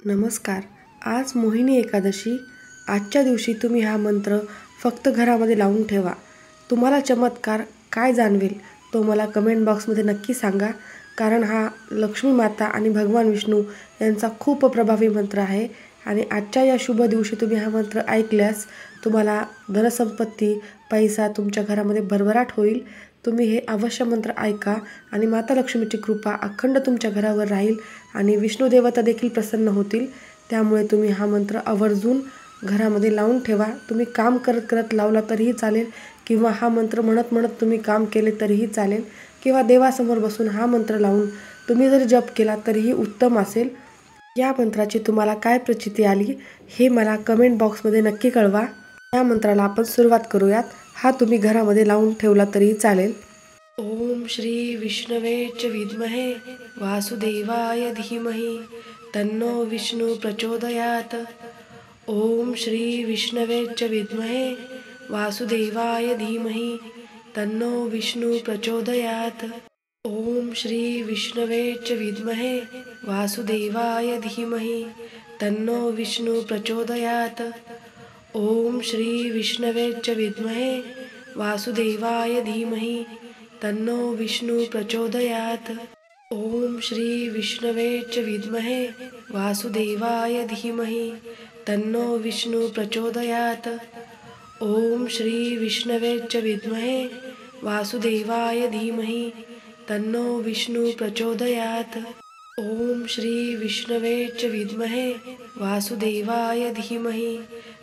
नमस्कार. आज मोहिनी एकादशी. आजच्या दिवशी तुम्ही हा मंत्र फक्त घरामध्ये लावून ठेवा. तुम्हाला चमत्कार काय जाणवेल तो मला कमेंट बॉक्समध्ये नक्की सांगा. कारण हा लक्ष्मी माता आणि भगवान विष्णू यांचा खूप प्रभावी मंत्र आहे आणि आजच्या या शुभ दिवशी तुम्ही हा मंत्र ऐकल्यास तुम्हाला धनसंपत्ती, पैसा तुमच्या घरामध्ये भरभराट होईल. तुम्ही हे अवश्य मंत्र ऐका आणि माता लक्ष्मीची कृपा अखंड तुमच्या घरावर राहील आणि विष्णू देवता देखील प्रसन्न होतील. त्यामुळे तुम्ही हा मंत्र आवर्जून घरामध्ये लावून ठेवा. तुम्ही काम करत करत लावला तरीही चालेल किंवा हा मंत्र म्हणत म्हणत तुम्ही काम केले तरीही चालेल किंवा देवासमोर बसून हा मंत्र लावून तुम्ही जर जप केला तरीही उत्तम असेल. या मंत्राची तुम्हाला काय प्रचिती आली हे मला कमेंट बॉक्समध्ये नक्की कळवा. या मंत्राला आपण सुरुवात करूयात. हा तुम्ही घरामध्ये लावून ठेवला तरीही चालेल. ओम श्री विष्णवे च विद्महे वासुदेवाय धीमहि तन्नो विष्णु प्रचोदयात. ओम श्री विष्णवे च विद्महे वासुदेवाय धीमहि तन्नो विष्णु प्रचोदयात. ओम श्री विष्णवे च विद्महे वासुदेवाय धीमहि तन्नो विष्णु प्रचोदयात. ओम श्री विष्णवे च विद्महे वासुदेवाय धीमहि तन्नो विष्णु प्रचोदयात. ओम श्री विष्णवे च विद्महे वासुदेवाय धीमहि तन्नो विष्णु प्रचोदयात. ओम श्री विष्णवे च विद्महे वासुदेवाय धीमहि तन्नो विष्णु प्रचोदयात. ओम श्री विष्णवे च विद्महे वासुदेवाय धीमहि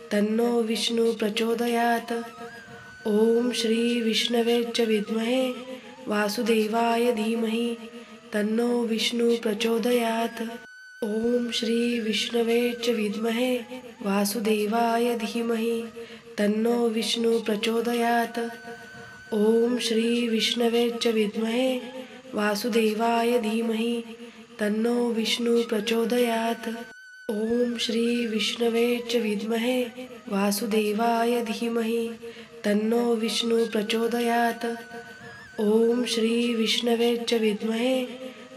तन्नो विष्णु प्रचोदयात. ओम श्री विष्णवे च विद्महे वासुदेवाय धीमहि तन्नो विष्णु प्रचोदयात. ओम श्री विष्णवे च विद्महे वासुदेवाय धीमहि तन्नो विष्णु प्रचोदयात. ओम श्री विष्णवे च विद्महे वासुदेवाय धीमहि तन्नो विष्णु प्रचोदयात. ओम श्री विष्णवे च विद्महे वासुदेवाय धीमहि तन्नो विष्णु प्रचोदयात. ओम श्री विष्णवे च विद्महे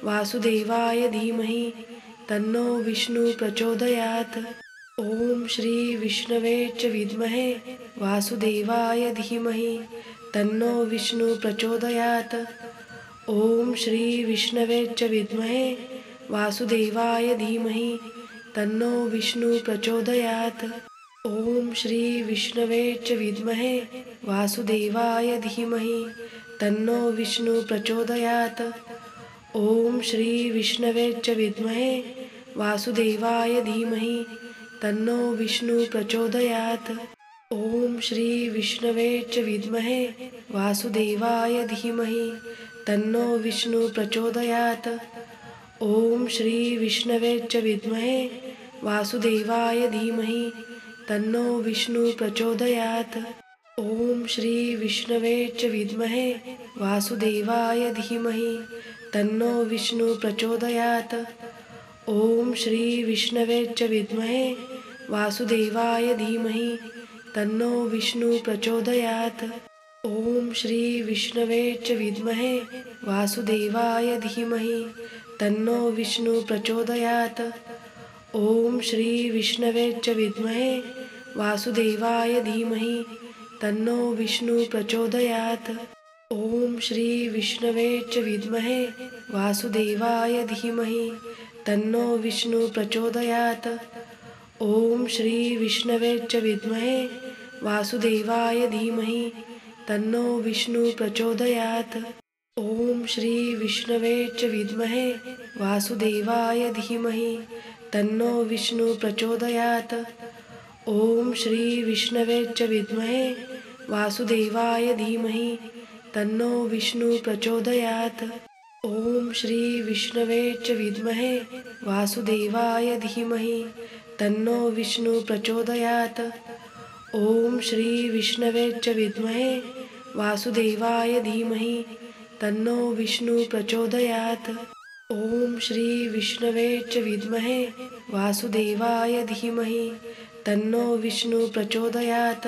वासुदेवाय धीमहि तन्नो विष्णु प्रचोदयात. ओम श्री विष्णवे च विद्महे वासुदेवाय धीमहि तन्नो विष्णु प्रचोदयात. ओम श्री विष्णवे च विद्महे वासुदेवाय धीमहि तन्नो विष्णु प्रचोदयात. ओम श्री विष्णवे च विद्महे वासुदेवाय धीमहि तन्नो विष्णु प्रचोदयात. ओम श्री विष्णवे च विद्महे वासुदेवाय धीमहि तन्नो विष्णु प्रचोदयात. ओम श्री विष्णवे च विद्महे वासुदेवाय धीमहि तन्नो विष्णु प्रचोदयात. ओम श्री विष्णवे च विद्महे वासुदेवाय धीमहि तन्नो विष्णु प्रचोदयात. ओम श्री विष्णवे च विद्महे वासुदेवाय धीमहि तन्नो विष्णु प्रचोदयात. ओम श्री विष्णवे च विद्महे वासुदेवाय धीमहि तन्नो विष्णु प्रचोदयात. ओम श्री विष्णवे च विद्महे वासुदेवाय धीमहि तन्नो विष्णु प्रचोदयात. ओम श्री विष्णवे च विद्महे वासुदेवाय धीमहि तन्नो विष्णु प्रचोदयात. ओम श्री विष्णवे च विद्महे वासुदेवाय धीमहि तन्नो विष्णु प्रचोदयात. ओम श्री विष्णवे च विद्महे वासुदेवाय धीमहि तन्नो विष्णु प्रचोदयात. ओम श्री विष्णवे च विद्महे वासुदेवाय धीमहि तन्नो विष्णु प्रचोदयात. ओम श्री विष्णवे च विद्महे वासुदेवाय धीमहि तन्नो विष्णु प्रचोदयात. ओम श्री विष्णवे च विद्महे वासुदेवाय धीमहि तन्नो विष्णु प्रचोदयात. ओम श्री विष्णवे च विद्महे वासुदेवाय धीमहि तन्नो विष्णु प्रचोदयात. ओम श्री विष्णवे च विद्महे वासुदेवाय धीमहि तन्नो विष्णु प्रचोदयात.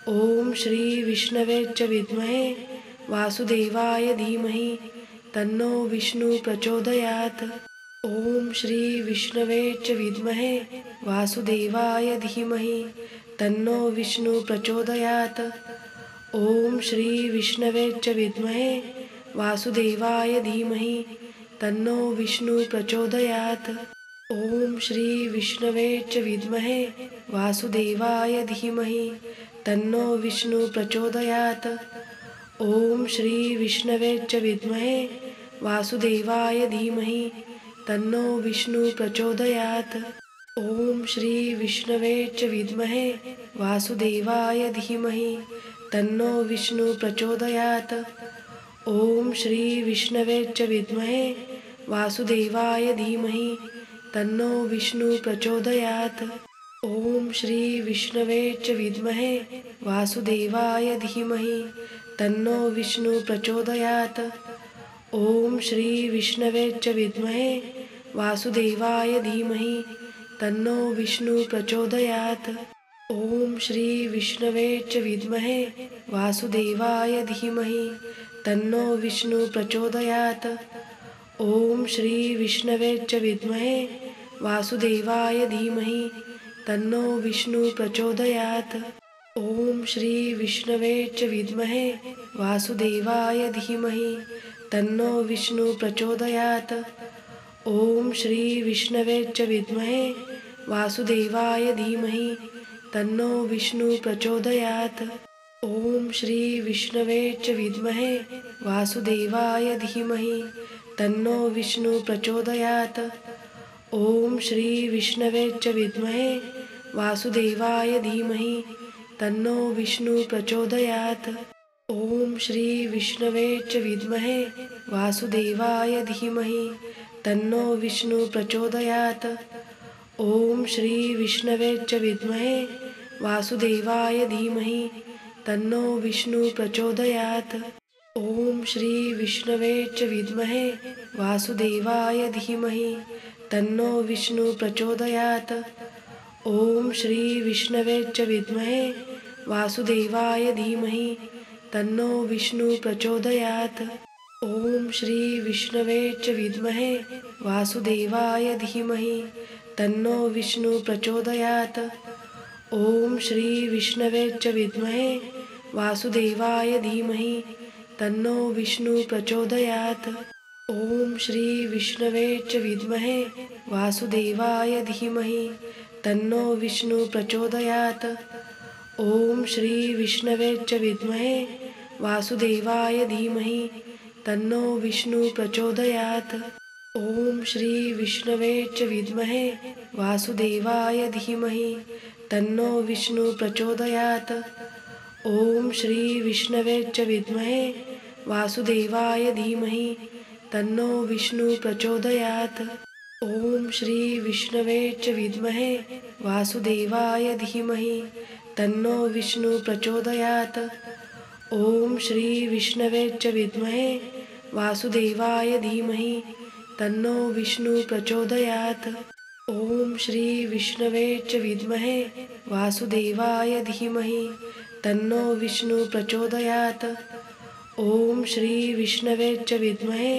ओम श्री विष्णवे च विद्महे वासुदेवाय धीमहि तन्नो विष्णु प्रचोदयात. ओम श्री विष्णवे च विद्महे वासुदेवाय धीमहि तन्नो विष्णु प्रचोदयात्। ओम श्री विष्णवे च विद्महे वासुदेवाय धीमहि तन्नो विष्णु प्रचोदयात्। ओम श्री विष्णवे च विद्महे वासुदेवाय धीमहि तन्नो विष्णु प्रचोदयात्। ओम श्री विष्णवे च विद्महे वासुदेवाय धीमहि तन्नो विष्णु प्रचोदयात्। ओम श्री विष्णवे च विद्महे वासुदेवाय धीमहि तन्नो विष्णु प्रचोदयात्। ओम श्री विष्णवे च विद्महे वासुदेवाय धीमहि तन्नो विष्णु प्रचोदयात्। ओम श्री विष्णवे च विद्महे वासुदेवाय धीमहि तन्नो विष्णु प्रचोदयात्। ओम श्री विष्णवे च विद्महे वासुदेवाय धीमहि तन्नो विष्णु प्रचोदयात्। ओम श्री विष्णवे च विद्महे वासुदेवाय धीमहि तन्नो विष्णु प्रचोदयात्। ओम श्री विष्णवे च विद्महे वासुदेवाय धीमहि तन्नो विष्णु प्रचोदयात्। ओम श्री विष्णवे च विद्महे वासुदेवाय धीमहि तन्नो विष्णु प्रचोदयात्। ओम श्री विष्णवे च विद्महे वासुदेवाय धीमहि तन्नो विष्णु प्रचोदयात्। ओम श्री विष्णवे च विद्महे वासुदेवाय धीमहि तन्नो विष्णु प्रचोदयात्। ओम श्री विष्णवे च विद्महे वासुदेवाय धीमहि तन्नो विष्णु प्रचोदयात्। ओम श्री विष्णवे च विद्महे वासुदेवाय धीमहि तन्नो विष्णु प्रचोदयात्। ओम श्री विष्णवे च विद्महे वासुदेवाय धीमहि तन्नो विष्णु प्रचोदयात्। ओम श्री विष्णवे च विद्महे वासुदेवाय धीमहि तन्नो विष्णु प्रचोदयात्। ओम श्री विष्णवे च विद्महे वासुदेवाय धीमहि तन्नो विष्णु प्रचोदयात्। ओम श्री विष्णवे च विद्महे वासुदेवाय धीमहि तन्नो विष्णु प्रचोदयात्। ओम श्री विष्णवे च विद्महे वासुदेवाय धीमहि तन्नो विष्णु प्रचोदयात्। ओम श्री विष्णवे च विद्महे वासुदेवाय धीमहि तन्नो विष्णु प्रचोदयात्। ओम श्री विष्णवे च विद्महे वासुदेवाय धीमहि तन्नो विष्णु प्रचोदयात्। ओम श्री विष्णवे च विद्महे वासुदेवाय धीमहि तन्नो विष्णु प्रचोदयात्। ओम श्री विष्णवे च विद्महे वासुदेवाय धीमहि तन्नो विष्णु प्रचोदयात्। ओम श्री विष्णवे च विद्महे वासुदेवाय धीमहि तन्नो विष्णु प्रचोदयात्। ओम श्री विष्णवे च विद्महे वासुदेवाय धीमहि तन्नो विष्णु प्रचोदयात्। ओम श्री विष्णवे च विद्महे वासुदेवाय धीमहि तन्नो विष्णु प्रचोदयात्। ओम श्री विष्णवे च विद्महे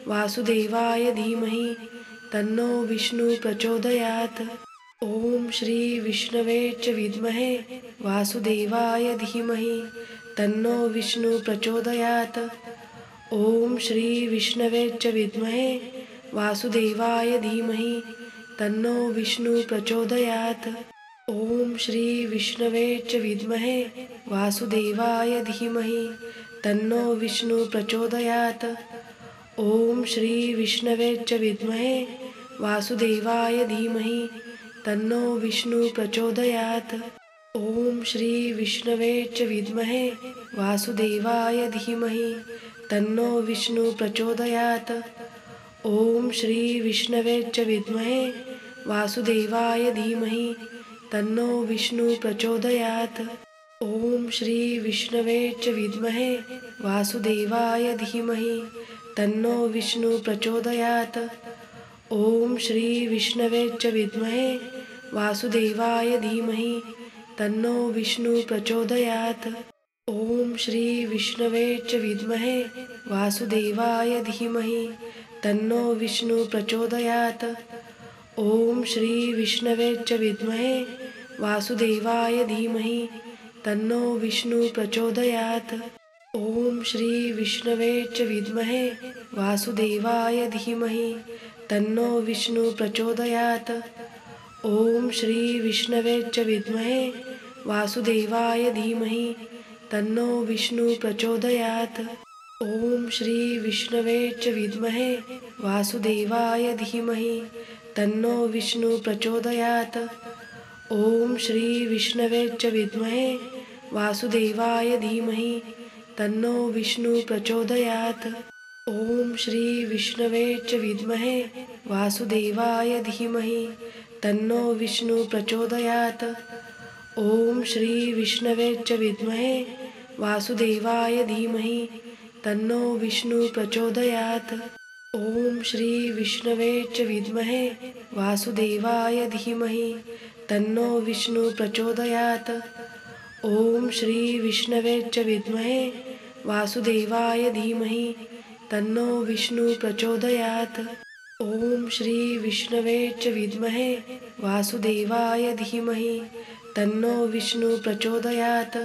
वासुदेवाय धीमहि तन्नो विष्णु प्रचोदयात्। ओम श्री विष्णवे च विद्महे वासुदेवाय धीमहि तन्नो विष्णु प्रचोदयात्। ओम श्री विष्णवे च विद्महे वासुदेवाय धीमहि तन्नो विष्णु प्रचोदयात्। ओम श्री विष्णवे च विद्महे वासुदेवाय धीमहि तन्नो विष्णु प्रचोदयात्। ओम श्री विष्णवे च विद्महे वासुदेवाय धीमहि तन्नो विष्णु प्रचोदयात्। ओम श्री विष्णवे च विद्महे वासुदेवाय धीमहि तन्नो विष्णु प्रचोदयात्। ओम श्री विष्णवे च विद्महे वासुदेवाय धीमहि तन्नो विष्णु प्रचोदयात्। ओम श्री विष्णवे च विद्महे वासुदेवाय धीमहि तन्नो विष्णु प्रचोदयात्। ओम श्री विष्णवे च विद्महे वासुदेवाय धीमहि तन्नो विष्णु प्रचोदयात्। ओम श्री विष्णवे च विद्महे वासुदेवाय धीमहि तन्नो विष्णु प्रचोदयात्। ॐ श्री विष्णवे च विद्महे वासुदेवाय धीमहि तन्नो विष्णु प्रचोदयात्। ॐ श्री विष्णवे च विद्महे वासुदेवाय धीमहि तन्नो विष्णु प्रचोदयात्। ॐ श्री विष्णवे च विद्महे वासुदेवाय धीमहि तन्नो विष्णु प्रचोदयात्। ॐ श्री विष्णवे च विद्महे वासुदेवाय धीमहि तन्नो विष्णु प्रचोदयात्। ॐ श्री विष्णवे च विद्महे वासुदेवाय धीमहि तन्नो विष्णु प्रचोदयात्। ॐ श्री विष्णवे च विद्महे वासुदेवाय धीमहि तन्नो विष्णु प्रचोदयात्। ॐ श्री विष्णवे च विद्महे वासुदेवाय धीमहि तन्नो विष्णु प्रचोदयात्। ॐ श्री विष्णवे च विद्महे वासुदेवाय धीमहि तन्नो विष्णु प्रचोदयात्। ॐ श्री विष्णवे च विद्महे वासुदेवाय धीमहि तन्नो विष्णु प्रचोदयात्। ॐ श्री विष्णवे च विद्महे वासुदेवाय धीमहि तन्नो विष्णु प्रचोदयात्।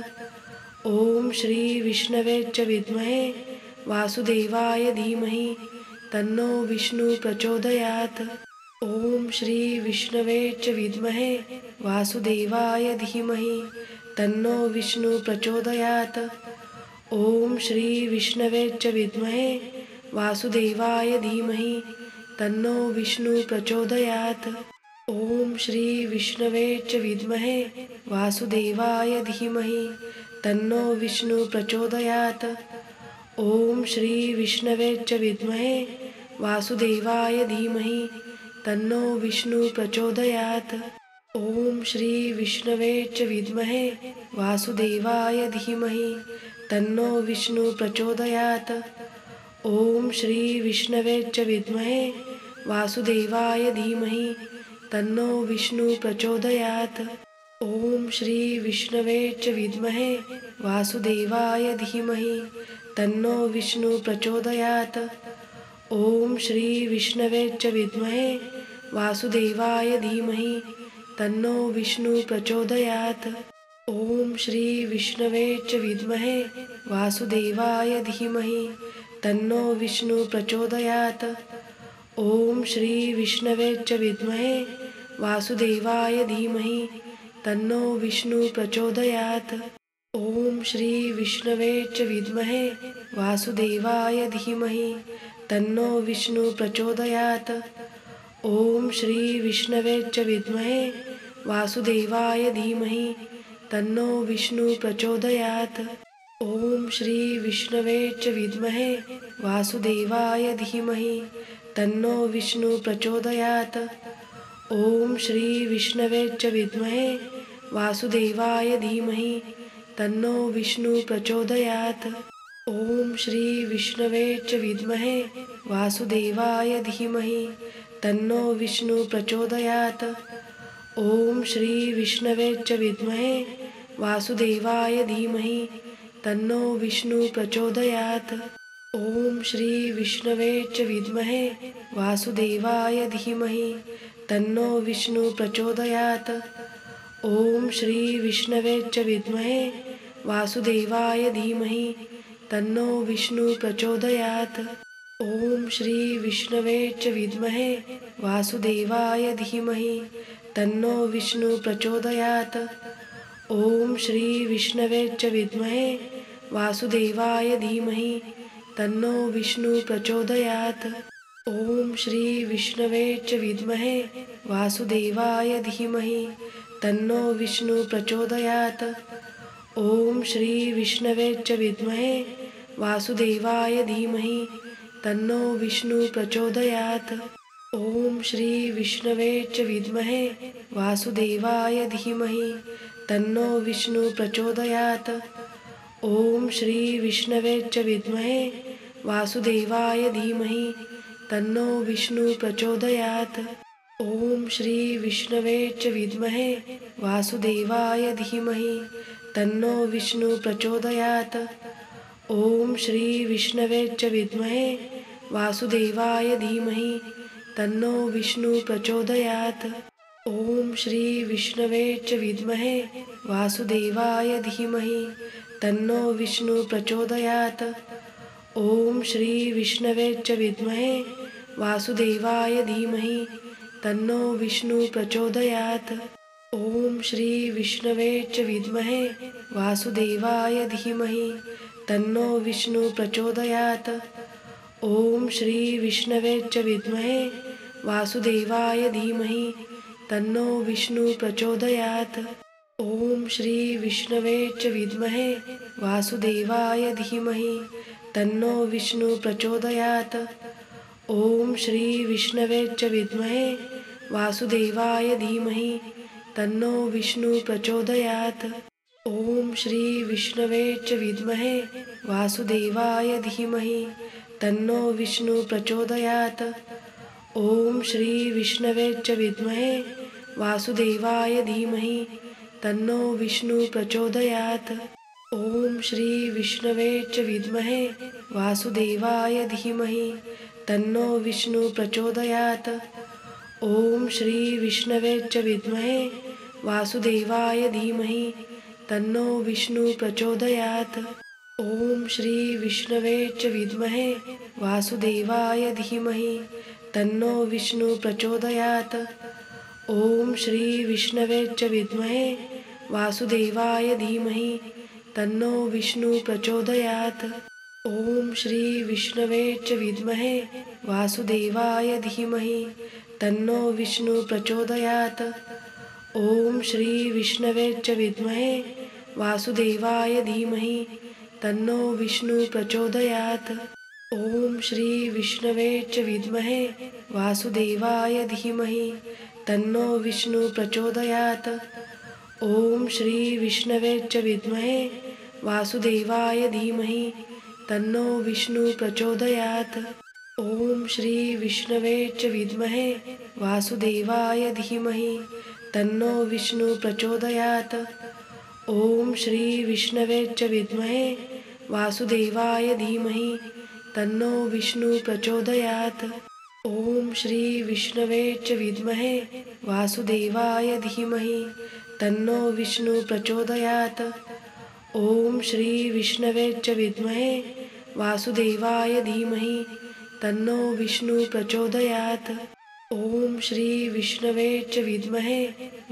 ॐ श्री विष्णवे च विद्महे वासुदेवाय धीमहि तन्नो विष्णु प्रचोदयात्। ॐ श्री विष्णवे च विद्महे वासुदेवाय धीमहि तन्नो विष्णु प्रचोदयात्। ॐ श्री विष्णवे च विद्महे वासुदेवाय धीमहि तन्नो विष्णु प्रचोदयात्। ॐ श्री विष्णवे च विद्महे वासुदेवाय धीमहि तन्नो विष्णु प्रचोदयात्। ॐ श्री विष्णवे च विद्महे वासुदेवाय धीमहि तन्नो विष्णु प्रचोदयात्। ॐ श्री विष्णवे च विद्महे वासुदेवाय धीमहि तन्नो विष्णु प्रचोदयात्। ॐ श्री विष्णवे च विद्महे वासुदेवाय धीमहि तन्नो विष्णु प्रचोदयात्। ॐ श्री विष्णवे च विद्महे वासुदेवाय धीमहि तन्नो विष्णु प्रचोदयात्। ॐ श्री विष्णवे च विद्महे वासुदेवाय धीमहि तन्नो विष्णु प्रचोदयात्। ॐ श्री विष्णवे च विद्महे वासुदेवाय धीमहि तन्नो विष्णु प्रचोदयात्। ॐ श्री विष्णवे च विद्महे वासुदेवाय धीमहि तन्नो विष्णु प्रचोदयात्। ॐ श्री विष्णवे च विद्महे वासुदेवाय धीमहि तन्नो विष्णु प्रचोदयात्। ॐ श्री विष्णवे च विद्महे वासुदेवाय धीमहि तन्नो विष्णु प्रचोदयात्। ॐ श्री विष्णवे च विद्महे वासुदेवाय धीमहि तन्नो विष्णु प्रचोदयात्। ॐ श्री विष्णवे च विद्महे वासुदेवाय धीमहि तन्नो विष्णु प्रचोदयात्। ॐ श्री विष्णवे च विद्महे वासुदेवाय धीमहि तन्नो विष्णु प्रचोदयात्। ॐ श्री विष्णवे च विद्महे वासुदेवाय धीमहि तन्नो विष्णु प्रचोदयात्। ॐ श्री विष्णवे च विद्महे वासुदेवाय धीमहि तन्नो विष्णु प्रचोदयात्। ॐ श्री विष्णवे च विद्महे वासुदेवाय धीमहि तन्नो विष्णु प्रचोदयात्। ॐ श्री विष्णवे च विद्महे वासुदेवाय धीमहि तन्नो विष्णु प्रचोदयात्। ॐ श्री विष्णवे च विद्महे वासुदेवाय धीमहि तन्नो विष्णु प्रचोदयात्। ॐ श्री विष्णवे च विद्महे वासुदेवाय धीमहि तन्नो विष्णु प्रचोदयात्। ॐ श्री विष्णवे च विद्महे वासुदेवाय धीमहि तन्नो विष्णु प्रचोदयात्। ॐ श्री विष्णवे च विद्महे वासुदेवाय धीमहि तन्नो विष्णु प्रचोदयात्। ॐ श्री विष्णवे च विद्महे वासुदेवाय धीमहि तन्नो विष्णु प्रचोदयात्। ॐ श्री विष्णवे च विद्महे वासुदेवाय धीमहि तन्नो विष्णु प्रचोदयात्। ॐ श्री विष्णवे च विद्महे वासुदेवाय धीमहि तन्नो विष्णु प्रचोदयात्। ओम श्री विष्णवे च विद्महे वासुदेवाय धीमहि तन्नो विष्णु प्रचोदयात्। ओम श्री विष्णवे च विद्महे वासुदेवाय धीमहि तन्नो विष्णु प्रचोदयात्। ओम श्री विष्णवे च विद्महे वासुदेवाय धीमहि तन्नो विष्णु प्रचोदयात्। ओम श्री विष्णवे च विद्महे वासुदेवाय धीमहि तन्नो विष्णु प्रचोदयात्। ओम श्री विष्णवे च विद्महे वासुदेवाय धीमहि तन्नो विष्णु प्रचोदयात्। ओम श्री विष्णवे च विद्महे वासुदेवाय धीमहि तन्नो विष्णु प्रचोदयात्। ओम श्री विष्णवे च विद्महे वासुदेवाय धीमहि तन्नो विष्णु प्रचोदयात्। ओम श्री विष्णवे च विद्महे वासुदेवाय धीमहि तन्नो विष्णु प्रचोदयात्। ओम श्री विष्णवे च विद्महे वासुदेवाय धीमहि तन्नो विष्णु प्रचोदयात्। ओम श्री विष्णवे च विद्महे वासुदेवाय धीमहि तन्नो विष्णु प्रचोदयात्। ओम श्री विष्णवे च विद्महे वासुदेवाय धीमहि तन्नो विष्णु प्रचोदयात्। ओम श्री विष्णवे च विद्महे वासुदेवाय धीमहि तन्नो विष्णु प्रचोदयात्। ओम श्री विष्णवे च विद्महे वासुदेवाय धीमहि तन्नो विष्णु प्रचोदयात्। ओम श्री विष्णवे च विद्महे वासुदेवाय धीमहि तन्नो विष्णु प्रचोदयात्। ओम श्री विष्णवे च विद्महे वासुदेवाय धीमहि तन्नो विष्णु प्रचोदयात्। ओम श्री विष्णवे च विद्महे वासुदेवाय धीमहि तन्नो विष्णु प्रचोदयात्। ओम श्री विष्णवे च विद्महे वासुदेवाय धीमहि तन्नो विष्णु प्रचोदयात्। ओम श्री विष्णवे च विद्महे वासुदेवाय धीमहि तन्नो विष्णु प्रचोदयात्। ओम श्री विष्णवे च विद्महे वासुदेवाय धीमहि तन्नो विष्णु प्रचोदयात्। ओम श्री विष्णवे च विद्महे वासुदेवाय धीमहि तन्नो विष्णु प्रचोदयात्। ओम श्री विष्णवे च विद्महे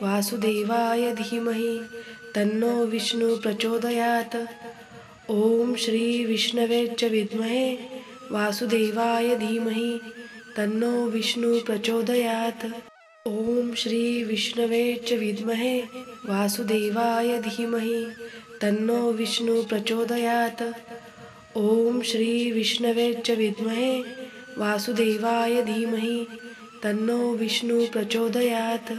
वासुदेवाय धीमहि तन्नो विष्णु प्रचोदयात्। ओम श्री विष्णवे च विद्महे वासुदेवाय धीमहि तन्नो विष्णु प्रचोदयात्। ओम श्री विष्णवे च विद्महे वासुदेवाय धीमहि तन्नो विष्णु प्रचोदयात्। ओम श्री विष्णवे च विद्महे वासुदेवाय धीमहि तन्नो विष्णु प्रचोदयात्।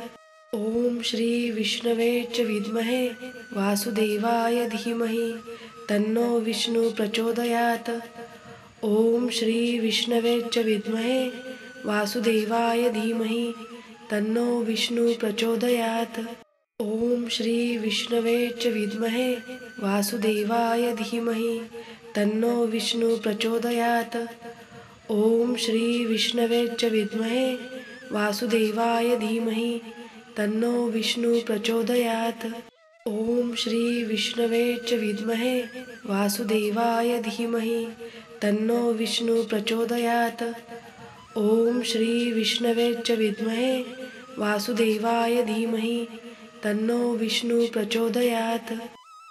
ओम श्री विष्णवे च विद्महे वासुदेवाय धीमहि तन्नो विष्णु प्रचोदयात्। ओम श्री विष्णवे च विद्महे वासुदेवाय धीमहि तन्नो विष्णु प्रचोदयात्। ओम श्री विष्णवे च विद्महे वासुदेवाय धीमहि तन्नो विष्णु प्रचोदयात्। ओम श्री विष्णवे च विद्महे वासुदेवाय धीमहि तन्नो विष्णु प्रचोदयात्। ओम श्री विष्णवे च विद्महे वासुदेवाय धीमहि तन्नो विष्णु प्रचोदयात्। ओम श्री विष्णवे च विद्महे वासुदेवाय धीमहि तन्नो विष्णु प्रचोदयात्।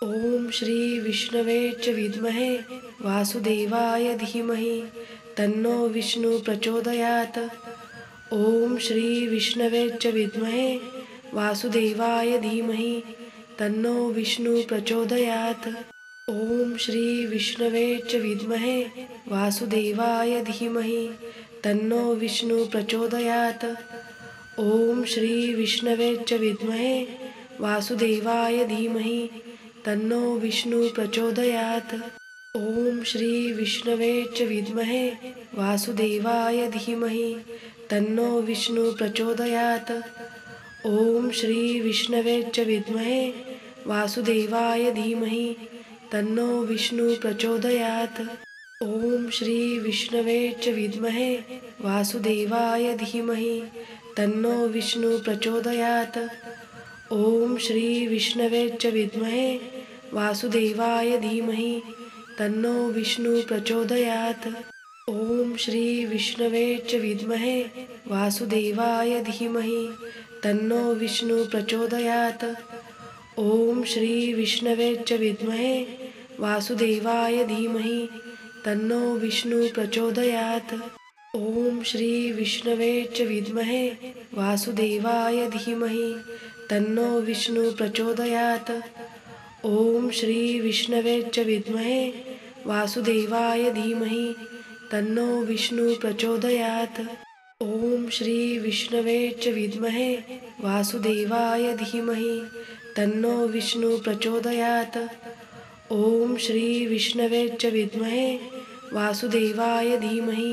ओम श्री विष्णवे च विद्महे वासुदेवाय धीमहि तन्नो विष्णु प्रचोदयात्। ओम श्री विष्णवे च विद्महे वासुदेवाय धीमहि तन्नो विष्णु प्रचोदयात्। ओम श्री विष्णवे च विद्महे वासुदेवाय धीमहि तन्नो विष्णु प्रचोदयात्। ओम श्री विष्णवे च विद्महे वासुदेवाय धीमहि तन्नो विष्णु प्रचोदयात्। ओम श्री विष्णवे च विद्महे वासुदेवाय धीमहि तन्नो विष्णु प्रचोदयात्। ओम श्री विष्णवे च विद्महे वासुदेवाय धीमहि तन्नो विष्णु प्रचोदयात्। ॐ श्री विष्णवे च विद्महे वासुदेवाय धीमहि तन्नो विष्णु प्रचोदयात्। ॐ श्री विष्णवे च विद्महे वासुदेवाय धीमहि तन्नो विष्णु प्रचोदयात्। ॐ श्री विष्णवे च विद्महे वासुदेवाय धीमहि तन्नो विष्णु प्रचोदयात्। ॐ श्री विष्णवे च विद्महे वासुदेवाय धीमहि तन्नो विष्णु प्रचोदयात्। ॐ श्री विष्णवे च विद्महे वासुदेवाय धीमहि तन्नो विष्णु प्रचोदयात्। ॐ श्री विष्णवे च विद्महे वासुदेवाय धीमहि तन्नो विष्णु प्रचोदयात्। ॐ श्री विष्णवे च विद्महे वासुदेवाय धीमहि तन्नो विष्णु प्रचोदयात्। ॐ श्री विष्णवे च विद्महे वासुदेवाय धीमहि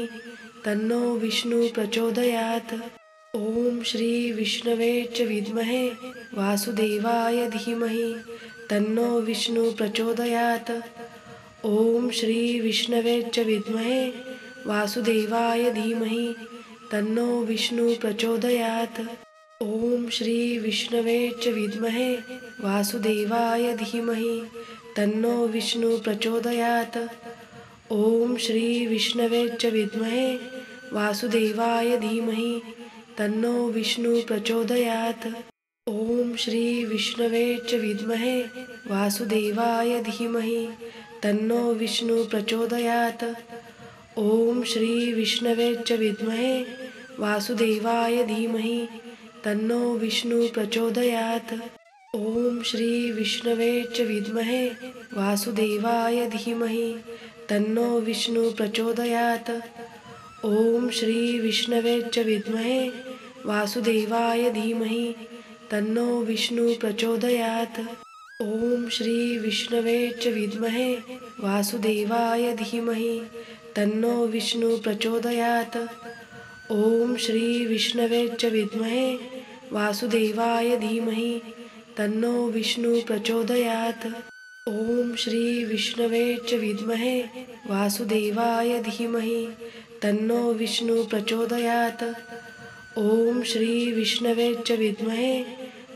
तन्नो विष्णु प्रचोदयात्। ॐ श्री विष्णवे च विद्महे वासुदेवाय धीमहि तन्नो विष्णु प्रचोदयात्। ॐ श्री विष्णवे च विद्महे वासुदेवाय धीमहि तन्नो विष्णु प्रचोदयात्। ॐ श्री विष्णवे च विद्महे वासुदेवाय धीमहि तन्नो विष्णु प्रचोदयात्। ॐ श्री विष्णवे च विद्महे वासुदेवाय धीमहि तन्नो विष्णु प्रचोदयात्। ॐ श्री विष्णवे च विद्महे वासुदेवाय धीमहि तन्नो विष्णु प्रचोदयात्। ॐ श्री विष्णवे च विद्महे वासुदेवाय धीमहि तन्नो विष्णु प्रचोदयात्। ॐ श्री विष्णवे च विद्महे वासुदेवाय धीमहि तन्नो विष्णु प्रचोदयात्। ॐ श्री विष्णवे च विद्महे वासुदेवाय धीमहि तन्नो विष्णु प्रचोदयात्। ॐ श्री विष्णवे च विद्महे वासुदेवाय धीमहि तन्नो विष्णु प्रचोदयात्। ॐ श्री विष्णवे च विद्महे वासुदेवाय धीमहि तन्नो विष्णु प्रचोदयात्। ॐ श्री विष्णवे च विद्महे वासुदेवाय धीमहि तन्नो विष्णु प्रचोदयात्। ॐ श्री विष्णवे च विद्महे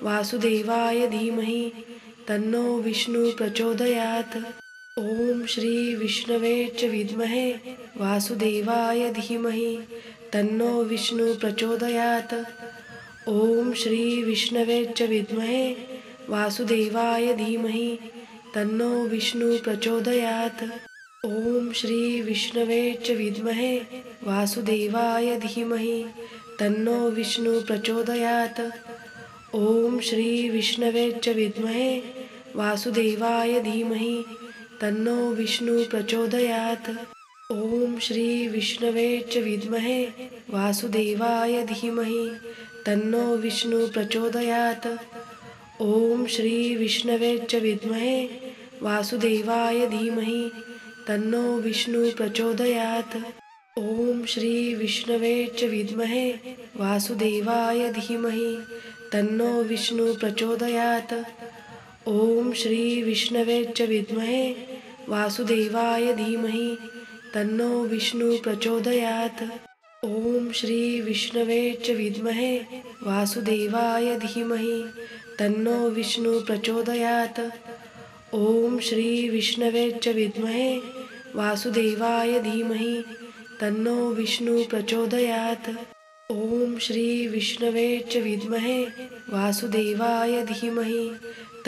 वासुदेवाय धीमहि तन्नो विष्णु प्रचोदयात्। ॐ श्री विष्णवे च विद्महे वासुदेवाय धीमहि तन्नो विष्णु प्रचोदयात्। ॐ श्री विष्णवे च विद्महे वासुदेवाय धीमहि तन्नो विष्णु प्रचोदयात्। ॐ श्री विष्णवे च विद्महे वासुदेवाय धीमहि तन्नो विष्णु प्रचोदयात्। ॐ श्री विष्णवे च विद्महे वासुदेवाय धीमहि तन्नो विष्णु प्रचोदयात्। ॐ श्री विष्णवे च विद्महे वासुदेवाय धीमहि तन्नो विष्णु प्रचोदयात्। ॐ श्री विष्णवे च विद्महे वासुदेवाय धीमहि तन्नो विष्णु प्रचोदयात्। ॐ श्री विष्णवे च विद्महे वासुदेवाय धीमहि तन्नो विष्णु प्रचोदयात्। ॐ श्री विष्णवे च विद्महे वासुदेवाय धीमहि तन्नो विष्णु प्रचोदयात्। ॐ श्री विष्णवे च विद्महे वासुदेवाय धीमहि तन्नो विष्णु प्रचोदयात्। ॐ श्री विष्णवे च विद्महे वासुदेवाय धीमहि तन्नो विष्णु प्रचोदयात्। ॐ श्री विष्णवे च विद्महे वासुदेवाय धीमहि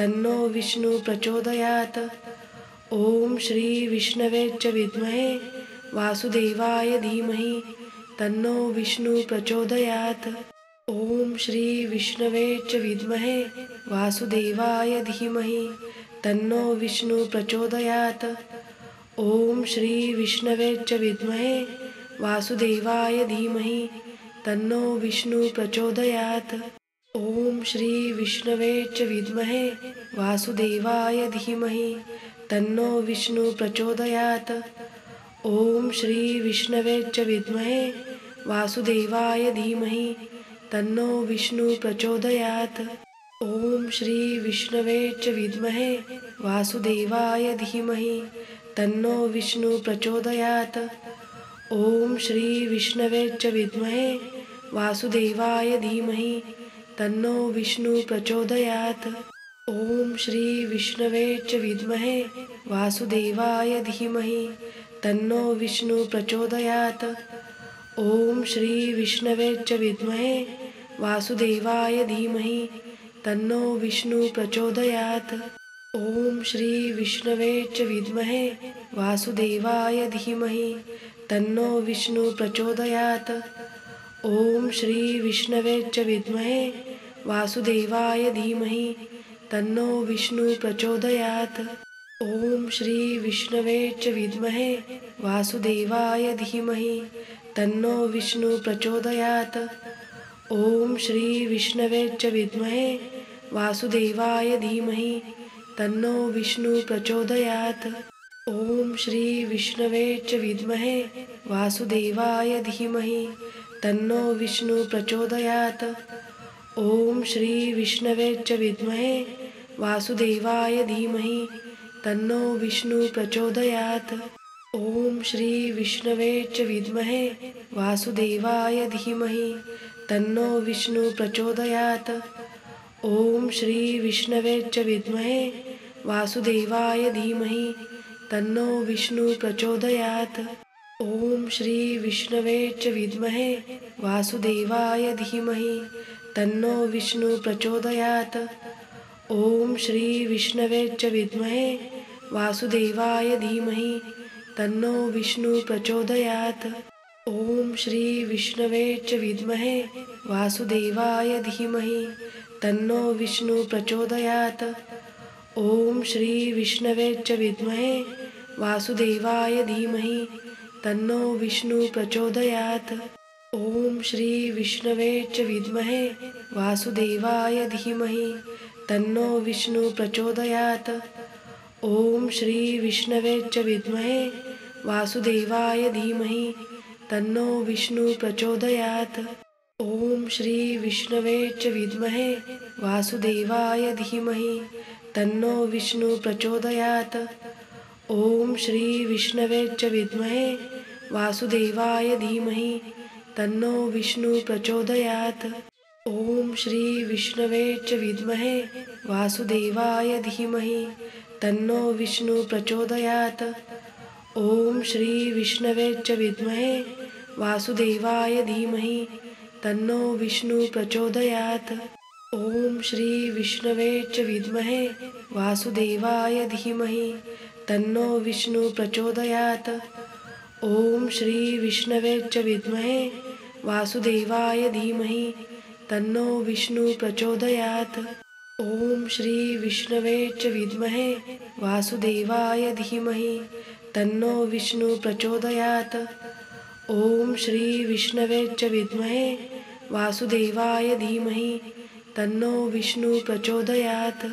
तन्नो विष्णु प्रचोदयात्। ॐ श्री विष्णवे च विद्महे वासुदेवाय धीमहि तन्नो विष्णु प्रचोदयात्। ॐ श्री विष्णवे च विद्महे वासुदेवाय धीमहि तन्नो विष्णु प्रचोदयात्। ॐ श्री विष्णवे च विद्महे वासुदेवाय धीमहि तन्नो विष्णु प्रचोदयात्। ॐ श्री विष्णवे च विद्महे वासुदेवाय धीमहि तन्नो विष्णु प्रचोदयात्। ॐ श्री विष्णवे च विद्महे वासुदेवाय धीमहि तन्नो विष्णु प्रचोदयात्। ॐ श्री विष्णवे च विद्महे वासुदेवाय धीमहि तन्नो विष्णु प्रचोदयात्। ॐ श्री विष्णवे च विद्महे वासुदेवाय धीमहि तन्नो विष्णु प्रचोदयात्। ॐ श्री विष्णवे च विद्महे वासुदेवाय धीमहि तन्नो विष्णु प्रचोदयात्। ॐ श्री विष्णवे च विद्महे वासुदेवाय धीमहि तन्नो विष्णु प्रचोदयात्। ॐ श्री विष्णवे च विद्महे वासुदेवाय धीमहि तन्नो विष्णु प्रचोदयात्। ॐ श्री विष्णवे च विद्महे वासुदेवाय धीमहि तन्नो विष्णु प्रचोदयात्। ॐ श्री विष्णवे च विद्महे वासुदेवाय धीमहि तन्नो विष्णु प्रचोदयात्। ॐ श्री विष्णवे च विद्महे वासुदेवाय धीमहि तन्नो विष्णु प्रचोदयात्। ॐ श्री विष्णवे च विद्महे वासुदेवाय धीमहि तन्नो विष्णु प्रचोदयात्। ॐ श्री विष्णवे च विद्महे वासुदेवाय धीमहि तन्नो विष्णु प्रचोदयात्। ॐ श्री विष्णवे च विद्महे वासुदेवाय धीमहि तन्नो विष्णु प्रचोदयात्। ॐ श्री विष्णवे च विद्महे वासुदेवाय धीमहि तन्नो विष्णु प्रचोदयात्। ॐ श्री विष्णवे च विद्महे वासुदेवाय धीमहि तन्नो विष्णु प्रचोदयात्। ॐ श्री विष्णवे च विद्महे वासुदेवाय धीमहि तन्नो विष्णु प्रचोदयात्। ॐ श्री विष्णवे च विद्महे वासुदेवाय धीमहि तन्नो विष्णु प्रचोदयात्। ॐ श्री विष्णवे च विद्महे वासुदेवाय धीमहि तन्नो विष्णु प्रचोदयात्। ॐ श्री विष्णवे च विद्महे वासुदेवाय धीमहि तन्नो विष्णु प्रचोदयात्। ॐ श्री विष्णवे च विद्महे वासुदेवाय धीमहि तन्नो विष्णु प्रचोदयात्। ॐ श्री विष्णवे च विद्महे वासुदेवाय धीमहि तन्नो विष्णु प्रचोदयात्। ॐ श्री विष्णवे च विद्महे वासुदेवाय धीमहि तन्नो विष्णु प्रचोदयात्। ॐ श्री विष्णवे च विद्महे वासुदेवाय धीमहि तन्नो विष्णु प्रचोदयात्। ॐ श्री विष्णवे च विद्महे वासुदेवाय धीमहि तन्नो विष्णु प्रचोदयात्। ॐ श्री विष्णवे च विद्महे वासुदेवाय धीमहि तन्नो विष्णु प्रचोदयात्। ॐ श्री विष्णवे च विद्महे वासुदेवाय धीमहि तन्नो विष्णु प्रचोदयात्। ॐ श्री विष्णवे च विद्महे वासुदेवाय धीमहि तन्नो विष्णु प्रचोदयात्। ॐ श्री विष्णवे च विद्महे वासुदेवाय धीमहि तन्नो विष्णु प्रचोदयात्।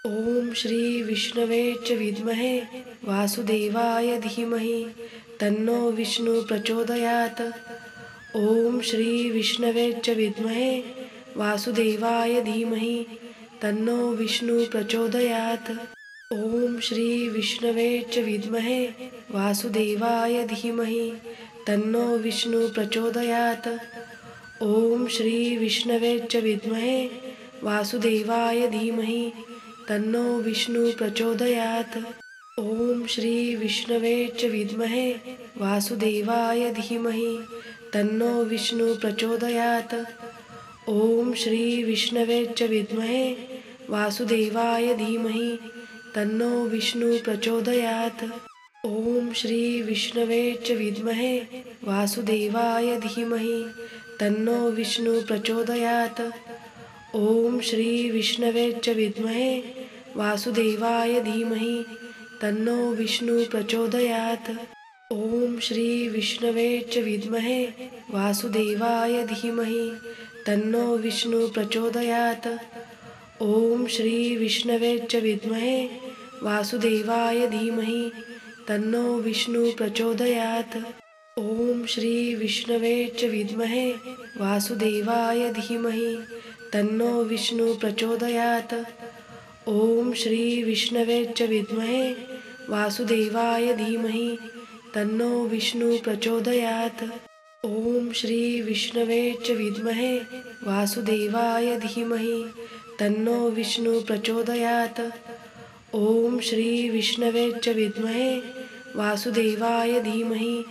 ॐ श्री विष्णवे च विद्महे वासुदेवाय धीमहि तन्नो विष्णु प्रचोदयात्। ॐ श्री विष्णवे च विद्महे वासुदेवाय धीमहि तन्नो विष्णु प्रचोदयात्। ॐ श्री विष्णवे च विद्महे वासुदेवाय धीमहि तन्नो विष्णु प्रचोदयात्। ॐ श्री विष्णवे च विद्महे वासुदेवाय धीमहि तन्नो विष्णु प्रचोदयात्। ॐ श्री विष्णवे च विद्महे वासुदेवाय धीमहि तन्नो विष्णु प्रचोदयात्। ॐ श्री विष्णवे च विद्महे वासुदेवाय धीमहि तन्नो विष्णु प्रचोदयात्। ॐ श्री विष्णवे च विद्महे वासुदेवाय धीमहि तन्नो विष्णु प्रचोदयात्। ॐ श्री विष्णवे च विद्महे वासुदेवाय धीमहि तन्नो विष्णु प्रचोदयात्। ॐ श्री विष्णवे च विद्महे वासुदेवाय धीमहि तन्नो विष्णु प्रचोदयात्। ॐ श्री विष्णवे च विद्महे वासुदेवाय धीमहि तन्नो विष्णु प्रचोदयात्। ॐ श्री विष्णवे च विद्महे वासुदेवाय धीमहि तन्नो विष्णु प्रचोदयात्। ॐ श्री विष्णवे च विद्महे वासुदेवाय धीमहि तन्नो विष्णु प्रचोदयात्। ॐ श्री विष्णवे च विद्महे वासुदेवाय धीमहि तन्नो विष्णु प्रचोदयात्। ॐ श्री विष्णवे च विद्महे वासुदेवाय धीमहि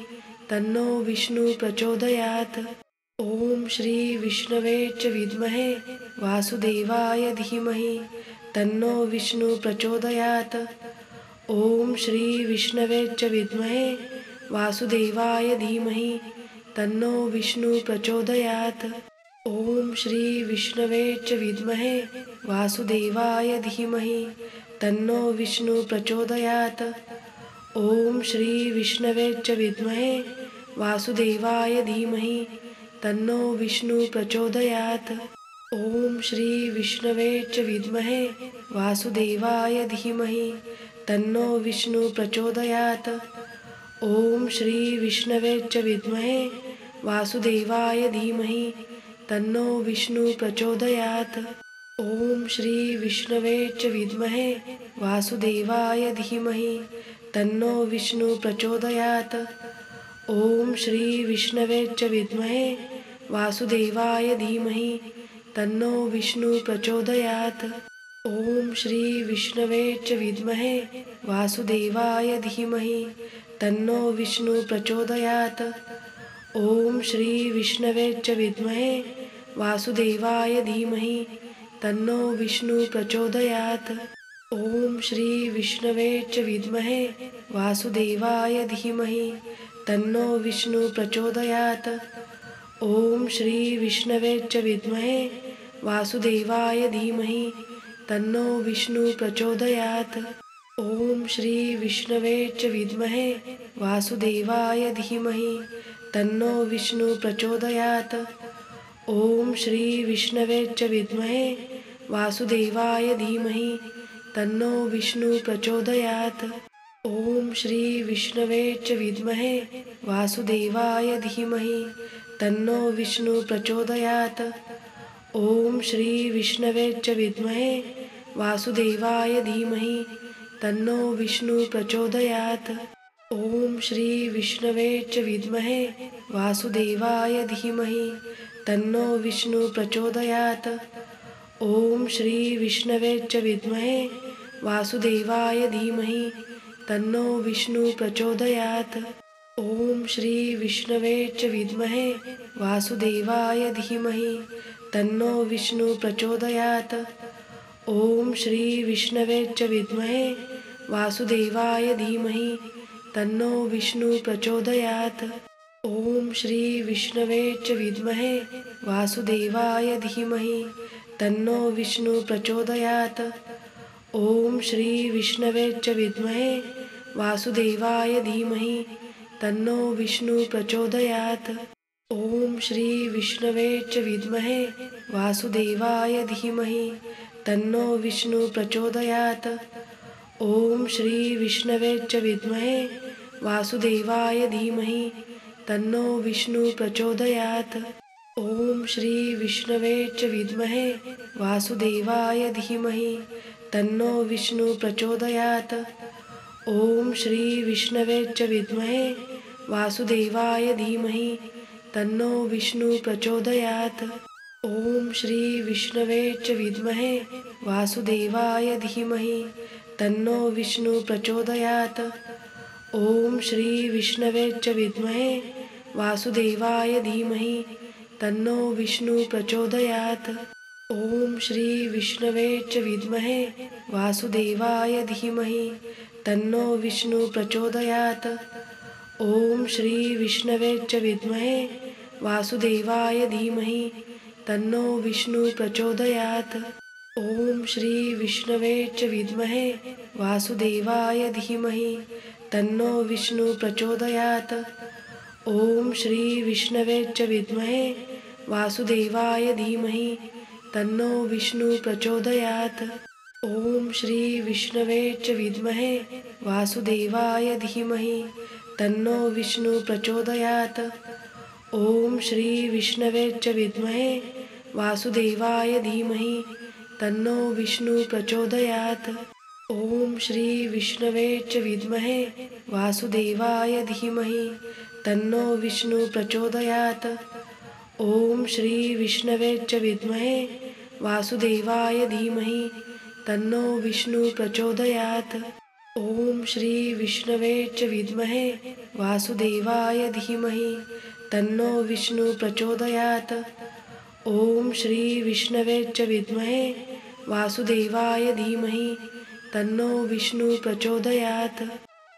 तन्नो विष्णु प्रचोदयात्। ॐ श्री विष्णवे च विद्महे वासुदेवाय धीमहि तन्नो विष्णु प्रचोदयात्। ॐ श्री विष्णवे च विद्महे वासुदेवाय धीमहि तन्नो विष्णु प्रचोदयात्। ॐ श्री विष्णवे च विद्महे वासुदेवाय धीमहि तन्नो विष्णु प्रचोदयात्। ॐ श्री विष्णवे च विद्महे वासुदेवाय धीमहि तन्नो विष्णु प्रचोदयात्। ॐ श्री विष्णवे च विद्महे वासुदेवाय धीमहि तन्नो विष्णु प्रचोदयात्। ॐ श्री विष्णवे च विद्महे वासुदेवाय धीमहि तन्नो विष्णु प्रचोदयात्। ॐ श्री विष्णवे च विद्महे वासुदेवाय धीमहि तन्नो विष्णु प्रचोदयात्। ॐ श्री विष्णवे च विद्महे वासुदेवाय धीमहि तन्नो विष्णु प्रचोदयात्। ॐ श्री विष्णवे च विद्महे वासुदेवाय धीमहि तन्नो विष्णु प्रचोदयात्। ॐ श्री विष्णवे च विद्महे वासुदेवाय धीमहि तन्नो विष्णु प्रचोदयात्। ॐ श्री विष्णवे च विद्महे वासुदेवाय धीमहि तन्नो विष्णु प्रचोदयात्। ॐ श्री विष्णवे च विद्महे वासुदेवाय धीमहि तन्नो विष्णु प्रचोदयात्। ॐ श्री विष्णवे च विद्महे वासुदेवाय धीमहि तन्नो विष्णु प्रचोदयात्। ॐ श्री विष्णवे च विद्महे वासुदेवाय धीमहि तन्नो विष्णु प्रचोदयात्। ॐ श्री विष्णवे च विद्महे वासुदेवाय धीमहि तन्नो विष्णु प्रचोदयात्। ॐ श्री विष्णवे च विद्महे वासुदेवाय धीमहि तन्नो विष्णु प्रचोदयात्। ॐ श्री विष्णवे च विद्महे वासुदेवाय धीमहि तन्नो विष्णु प्रचोदयात्। ॐ श्री विष्णवे च विद्महे वासुदेवाय धीमहि तन्नो विष्णु प्रचोदयात्। ॐ श्री विष्णवे च विद्महे वासुदेवाय धीमहि तन्नो विष्णु प्रचोदयात्। ॐ श्री विष्णवे च विद्महे वासुदेवाय धीमहि तन्नो विष्णु प्रचोदयात्। ॐ श्री विष्णवे च विद्महे वासुदेवाय धीमहि तन्नो विष्णु प्रचोदयात्। ॐ श्री विष्णवे च विद्महे वासुदेवाय धीमहि तन्नो विष्णु प्रचोदयात्। ॐ श्री विष्णवे च विद्महे वासुदेवाय धीमहि तन्नो विष्णु प्रचोदयात्। ॐ श्री विष्णवे च विद्महे वासुदेवाय धीमहि तन्नो विष्णु प्रचोदयात्। ॐ श्री विष्णवे च विद्महे वासुदेवाय धीमहि तन्नो विष्णु प्रचोदयात्। ॐ श्री विष्णवे च विद्महे वासुदेवाय धीमहि तन्नो विष्णु प्रचोदयात्। ॐ श्री विष्णवे च विद्महे वासुदेवाय धीमहि तन्नो विष्णु प्रचोदयात्। ॐ श्री विष्णवे च विद्महे वासुदेवाय धीमहि तन्नो विष्णु प्रचोदयात्। ॐ श्री विष्णवे च विद्महे वासुदेवाय धीमहि तन्नो विष्णु प्रचोदयात्। ॐ श्री विष्णवे च विद्महे वासुदेवाय धीमहि तन्नो विष्णु प्रचोदयात्। ॐ श्री विष्णवे च विद्महे वासुदेवाय धीमहि तन्नो विष्णु प्रचोदयात्। ॐ श्री विष्णवे च विद्महे वासुदेवाय धीमहि तन्नो विष्णु प्रचोदयात्। ॐ श्री विष्णवे च विद्महे वासुदेवाय धीमहि तन्नो विष्णु प्रचोदयात्। ॐ श्री विष्णवे च विद्महे वासुदेवाय धीमहि तन्नो विष्णु प्रचोदयात्। ॐ श्री विष्णवे च विद्महे वासुदेवाय धीमहि तन्नो विष्णु प्रचोदयात्। ॐ श्री विष्णवे च विद्महे वासुदेवाय धीमहि तन्नो विष्णु प्रचोदयात्। ॐ श्री विष्णवे च विद्महे वासुदेवाय धीमहि तन्नो विष्णु प्रचोदयात्। ॐ श्री विष्णवे च विद्महे वासुदेवाय धीमहि तन्नो विष्णु प्रचोदयात्।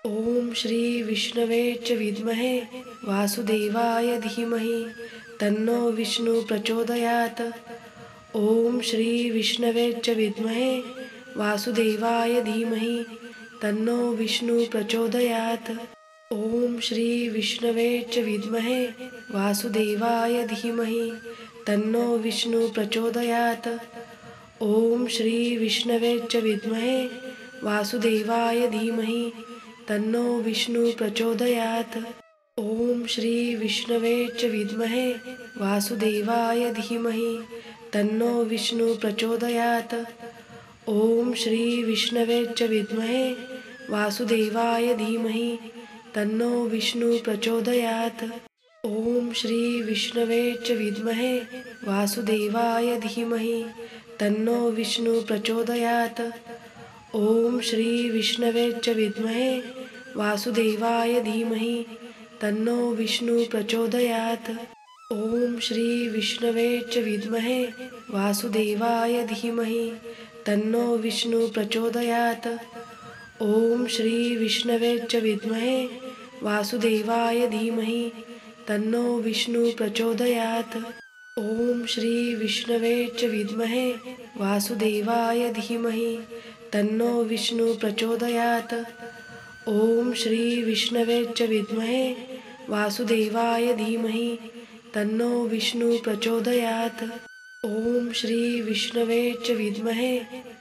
ॐ श्री विष्णवे च विद्महे वासुदेवाय धीमहि तन्नो विष्णु प्रचोदयात्। ॐ श्री विष्णवे च विद्महे वासुदेवाय धीमहि तन्नो विष्णु प्रचोदयात्। ॐ श्री विष्णवे च विद्महे वासुदेवाय धीमहि तन्नो विष्णु प्रचोदयात्। ॐ श्री विष्णवे च विद्महे वासुदेवाय धीमहि तन्नो विष्णु प्रचोदयात्। ॐ श्री विष्णवे च विद्महे वासुदेवाय धीमहि तन्नो विष्णु प्रचोदयात्। ॐ श्री विष्णवे च विद्महे वासुदेवाय धीमहि तन्नो विष्णु प्रचोदयात्। ॐ श्री विष्णवे च विद्महे वासुदेवाय धीमहि तन्नो विष्णु प्रचोदयात्। ॐ श्री विष्णवे च विद्महे वासुदेवाय धीमहि तन्नो विष्णु प्रचोदयात्। ॐ श्री विष्णवे च विद्महे वासुदेवाय धीमहि तन्नो विष्णु प्रचोदयात्। ॐ श्री विष्णवे च विद्महे वासुदेवाय धीमहि तन्नो विष्णु प्रचोदयात्। ॐ श्री विष्णवे च विद्महे वासुदेवाय धीमहि तन्नो विष्णु प्रचोदयात्। ॐ श्री विष्णवे च विद्महे वासुदेवाय धीमहि तन्नो विष्णु प्रचोदयात्। ॐ श्री विष्णवे च विद्महे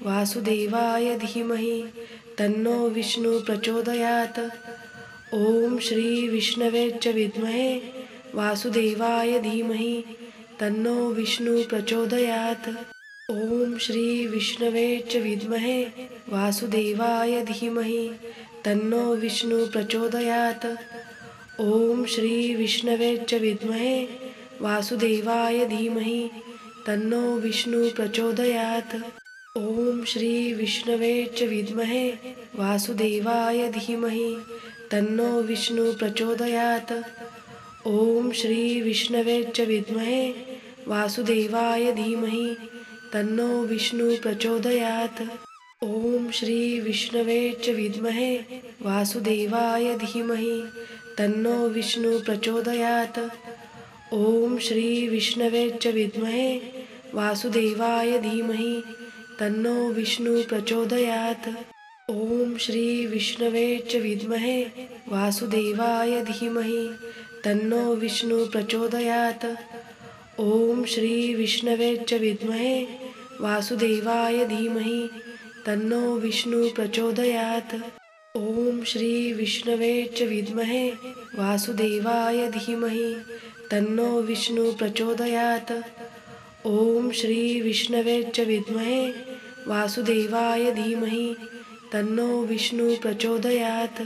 वासुदेवाय धीमहि तन्नो विष्णु प्रचोदयात्। ॐ श्री विष्णवे च विद्महे वासुदेवाय धीमहि तन्नो विष्णु प्रचोदयात्। ॐ श्री विष्णवे च विद्महे वासुदेवाय धीमहि तन्नो विष्णु प्रचोदयात्। ॐ श्री विष्णवे च विद्महे वासुदेवाय धीमहि तन्नो विष्णु प्रचोदयात्। ॐ श्री विष्णवे च विद्महे वासुदेवाय धीमहि तन्नो विष्णु प्रचोदयात्। ॐ श्री विष्णवे च विद्महे वासुदेवाय धीमहि तन्नो विष्णु प्रचोदयात्। ॐ श्री विष्णवे च विद्महे वासुदेवाय धीमहि तन्नो विष्णु प्रचोदयात्। ॐ श्री विष्णवे च विद्महे वासुदेवाय धीमहि तन्नो विष्णु प्रचोदयात्। ॐ श्री विष्णवे च विद्महे वासुदेवाय धीमहि तन्नो विष्णु प्रचोदयात्। ॐ श्री विष्णवे च विद्महे वासुदेवाय धीमहि तन्नो विष्णु प्रचोदयात्। ॐ श्री विष्णवे च विद्महे वासुदेवाय धीमहि तन्नो विष्णु प्रचोदयात्। ॐ श्री विष्णवे च विद्महे वासुदेवाय धीमहि तन्नो विष्णु प्रचोदयात्।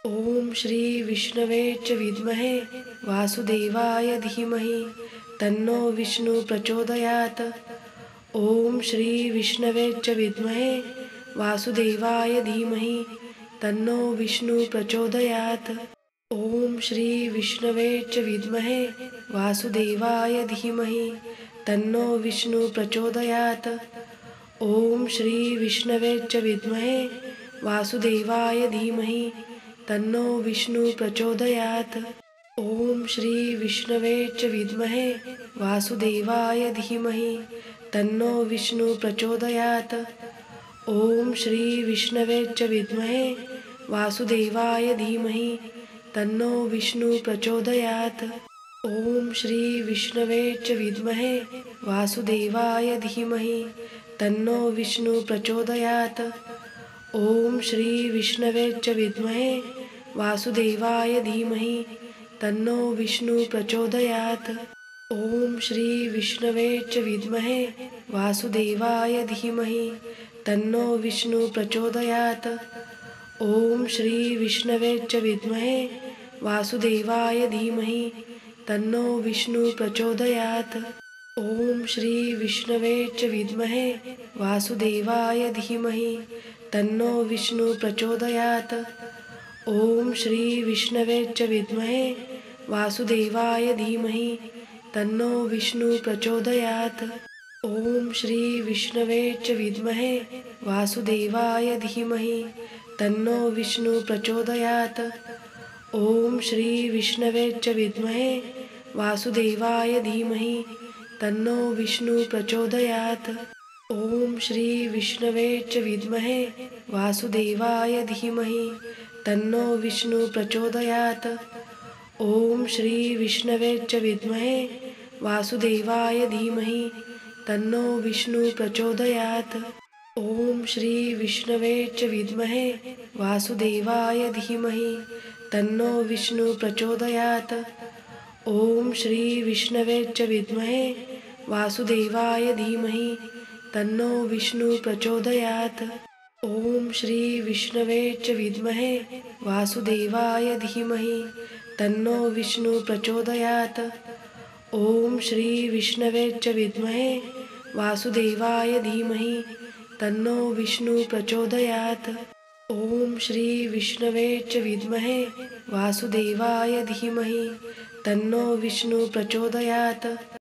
ॐ श्री विष्णवे च विद्महे वासुदेवाय धीमहि तन्नो विष्णु प्रचोदयात्। ॐ श्री विष्णवे च विद्महे वासुदेवाय धीमहि तन्नो विष्णु प्रचोदयात्। ॐ श्री विष्णवे च विद्महे वासुदेवाय धीमहि तन्नो विष्णु प्रचोदयात्। ॐ श्री विष्णवे च विद्महे वासुदेवाय धीमहि तन्नो विष्णु प्रचोदयात्। ॐ श्री विष्णवे च विद्महे वासुदेवाय धीमहि तन्नो विष्णु प्रचोदयात्। ॐ श्री विष्णवे च विद्महे वासुदेवाय धीमहि तन्नो विष्णु प्रचोदयात्। ॐ श्री विष्णवे च विद्महे वासुदेवाय धीमहि तन्नो विष्णु प्रचोदयात्। ॐ श्री विष्णवे च विद्महे वासुदेवाय धीमहि तन्नो विष्णु प्रचोदयात्। ॐ श्री विष्णवे च विद्महे वासुदेवाय धीमहि तन्नो विष्णु प्रचोदयात्। ॐ श्री विष्णवे च विद्महे वासुदेवाय धीमहि तन्नो विष्णु प्रचोदयात्। ॐ श्री विष्णवे च विद्महे वासुदेवाय धीमहि तन्नो विष्णु प्रचोदयात्। ॐ श्री विष्णवे च विद्महे वासुदेवाय धीमहि तन्नो विष्णु प्रचोदयात्। ॐ श्री विष्णवे च विद्महे वासुदेवाय धीमहि तन्नो विष्णु प्रचोदयात्। ॐ श्री विष्णवे च विद्महे वासुदेवाय धीमहि तन्नो विष्णु प्रचोदयात्। ॐ श्री विष्णवे च विद्महे वासुदेवाय धीमहि तन्नो विष्णु प्रचोदयात्। ॐ श्री विष्णवे च विद्महे वासुदेवाय धीमहि तन्नो विष्णु प्रचोदयात्। ॐ श्री विष्णवे च विद्महे वासुदेवाय धीमहि तन्नो विष्णु प्रचोदयात्। ॐ श्री विष्णवे च विद्महे वासुदेवाय धीमहि तन्नो विष्णु प्रचोदयात्। ॐ श्री विष्णवे च विद्महे वासुदेवाय धीमहि तन्नो विष्णु प्रचोदयात्। ॐ श्री विष्णवे च विद्महे वासुदेवाय धीमहि तन्नो विष्णु प्रचोदयात्। ॐ श्री विष्णवे च विद्महे वासुदेवाय धीमहि तन्नो विष्णु प्रचोदयात्।